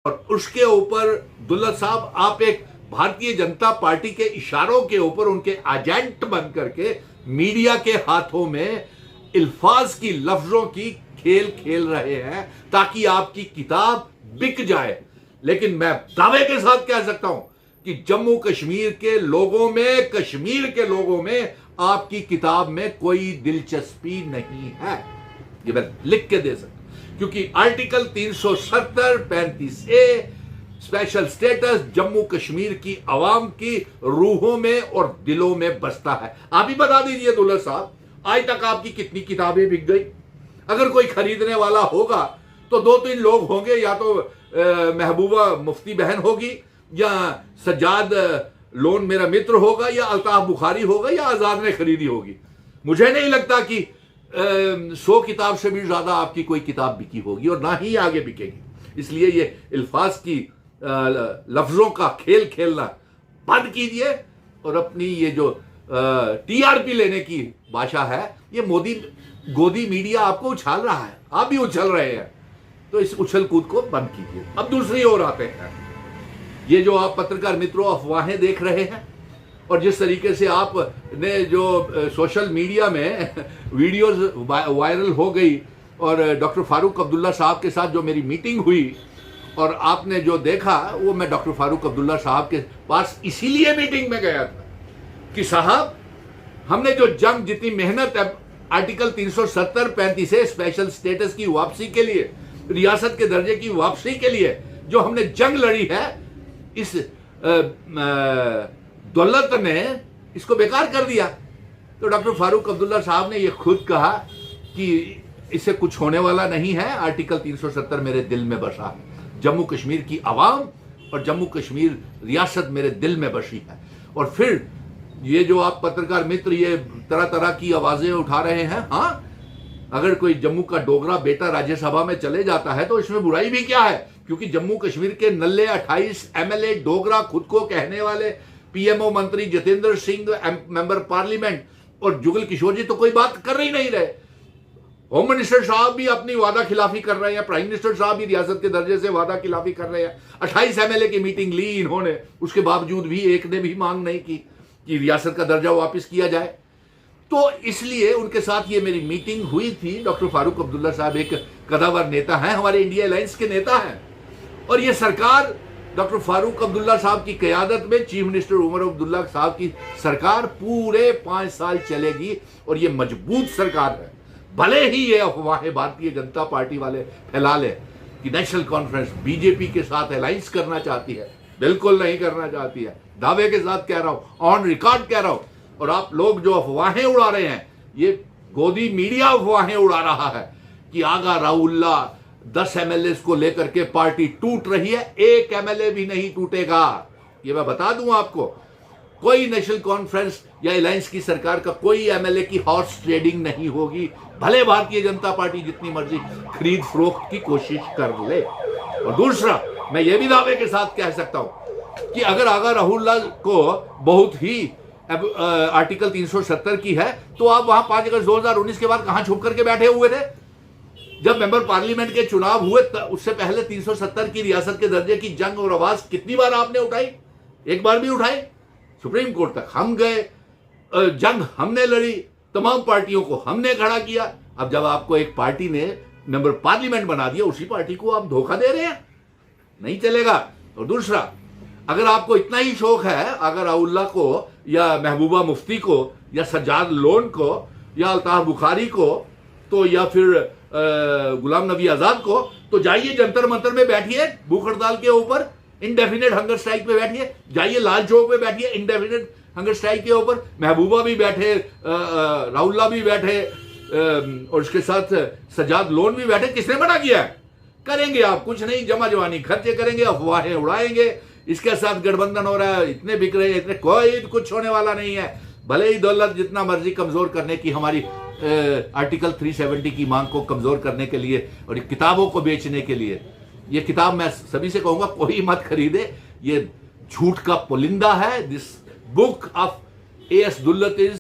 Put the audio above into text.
और उसके ऊपर दुल्ला साहब आप एक भारतीय जनता पार्टी के इशारों के ऊपर उनके एजेंट बन करके मीडिया के हाथों में अल्फाज की लफ्जों की खेल खेल रहे हैं ताकि आपकी किताब बिक जाए। लेकिन मैं दावे के साथ कह सकता हूं कि जम्मू कश्मीर के लोगों में, कश्मीर के लोगों में आपकी किताब में कोई दिलचस्पी नहीं है। ये मैं लिख के दे सकता हूं क्योंकि article 370 35A special status Jammu Kashmir की आवाम की रूहों में और दिलों में बसता है। आप ही बता दीजिए दुल्ला साहब, आज तक आपकी कितनी किताबें बिक गई? अगर कोई खरीदने वाला होगा तो 2-3 लोग होंगे, या तो महबूबा मुफ्ती बहन होगी, या सज्जाद लोन मेरा मित्र होगा, या अल्ताफ बुखारी होगा, या आजाद ने खरीदी होगी। मुझे नहीं लगता कि 100 किताब से भी ज्यादा आपकी कोई किताब बिकी होगी और ना ही आगे बिकेगी। इसलिए ये अल्फाज की लफ्जों का खेल खेलना बंद कीजिए और अपनी ये जो टीआरपी लेने की भाषा है, ये मोदी गोदी मीडिया आपको उछाल रहा है, आप भी उछल रहे हैं, तो इस उछल कूद को बंद कीजिए। अब दूसरी ओर आते हैं, ये जो आप पत्रकार मित्रों अफवाहें देख रहे हैं और जिस तरीके से आपने जो सोशल मीडिया में वीडियोस वायरल हो गई और डॉक्टर फारूक अब्दुल्ला साहब के साथ जो मेरी मीटिंग हुई और आपने जो देखा, वो मैं डॉक्टर फारूक अब्दुल्ला साहब के पास इसीलिए मीटिंग में गया था कि साहब हमने जो जंग, जितनी मेहनत है आर्टिकल 370 35A स्पेशल स्टेटस की वापसी के लिए, रियासत के दर्जे की वापसी के लिए जो हमने जंग लड़ी है, इस दौलत ने इसको बेकार कर दिया। तो डॉक्टर फारूक अब्दुल्ला साहब ने यह खुद कहा कि इससे कुछ होने वाला नहीं है, आर्टिकल 370 मेरे दिल में बसा है, जम्मू कश्मीर की आवाम और जम्मू कश्मीर रियासत मेरे दिल में बसी है। और फिर ये जो आप पत्रकार मित्र ये तरह तरह की आवाजें उठा रहे हैं, हाँ, अगर कोई जम्मू का डोगरा बेटा राज्यसभा में चले जाता है तो इसमें बुराई भी क्या है, क्योंकि जम्मू कश्मीर के नल्ले 28 एमएलए डोगरा खुद को कहने वाले, पीएमओ मंत्री जितेंद्र सिंह मेंबर पार्लियामेंट और जुगल किशोर जी तो कोई बात कर ही नहीं रहे। होम मिनिस्टर साहब भी अपनी वादा खिलाफी कर रहे हैं, प्राइम मिनिस्टर साहब भी रियासत के दर्जे से वादा खिलाफी कर रहे हैं। 28 एमएलए की मीटिंग ली इन्होंने, उसके बावजूद भी एक ने भी मांग नहीं की कि रियासत का दर्जा वापस किया जाए। तो इसलिए उनके साथ ये मेरी मीटिंग हुई थी। डॉक्टर फारूक अब्दुल्ला साहब एक कदावर नेता हैं, हमारे इंडिया अलायंस के नेता हैं, और ये सरकार डॉक्टर फारूक अब्दुल्ला साहब की क़यादत में, चीफ मिनिस्टर उमर अब्दुल्ला साहब की सरकार पूरे 5 साल चलेगी और ये मजबूत सरकार है। भले ही ये अफवाहें भारतीय जनता पार्टी वाले फैला ले कि नेशनल कॉन्फ्रेंस बीजेपी के साथ अलायंस करना चाहती है, बिल्कुल नहीं करना चाहती है, दावे के साथ कह रहा हूं, ऑन रिकॉर्ड कह रहा हूं। और आप लोग जो अफवाहें उड़ा रहे हैं, ये गोदी मीडिया अफवाहें उड़ा रहा है कि आगा राउल्ला 10 एमएलए को लेकर के पार्टी टूट रही है। एक एमएलए भी नहीं टूटेगा, ये मैं बता दूं आपको। कोई नेशनल कॉन्फ्रेंस या अलायंस की सरकार का कोई एमएलए की हॉर्स ट्रेडिंग नहीं होगी, भले भारतीय जनता पार्टी जितनी मर्जी खरीद फरोख्त की कोशिश कर ले। और दूसरा, मैं ये भी दावे के साथ कह सकता हूं कि अगर आगा राहुल्ला को बहुत ही आर्टिकल 370 की है, तो आप वहां 5 अगस्त 2019 के बाद कहां छुप करके बैठे हुए थे? जब मेंबर पार्लियामेंट के चुनाव हुए उससे पहले 370 की रियासत के दर्जे की जंग और आवाज कितनी बार आपने उठाई? एक बार भी उठाई? सुप्रीम कोर्ट तक हम गए, जंग हमने लड़ी, तमाम पार्टियों को हमने खड़ा किया। अब जब आपको एक पार्टी ने मेंबर पार्लियामेंट बना दिया, उसी पार्टी को आप धोखा दे रहे हैं, नहीं चलेगा। और दूसरा, अगर आपको इतना ही शौक है अगर राउल्ला को या महबूबा मुफ्ती को या सज्जाद लोन को या अल्ताफ बुखारी को तो या फिर गुलाम नबी आजाद को, तो जाइए जंतर मंतर में बैठिए, भूख हड़ताल के ऊपर इंडेफिनेट हंगर स्ट्राइक पे बैठिए, जाइए लाल चौक पे बैठिए इंडेफिनेट हंगर स्ट्राइक के ऊपर। महबूबा भी बैठे, राउल्ला भी बैठे और उसके साथ सज्जाद लोन भी बैठे। किसने मना किया है? करेंगे आप, कुछ नहीं, जमा जवानी खर्चे करेंगे, अफवाहें उड़ाएंगे, इसके साथ गठबंधन हो रहा है, इतने बिक रहे हैं, इतने, कोई कुछ होने वाला नहीं है। भले ही दौलत जितना मर्जी कमजोर करने की, हमारी आर्टिकल 370 की मांग को कमजोर करने के लिए और किताबों को बेचने के लिए, ये किताब मैं सभी से कहूंगा कोई मत खरीदे, ये झूठ का पुलिंदा है। This book of AS Dulat is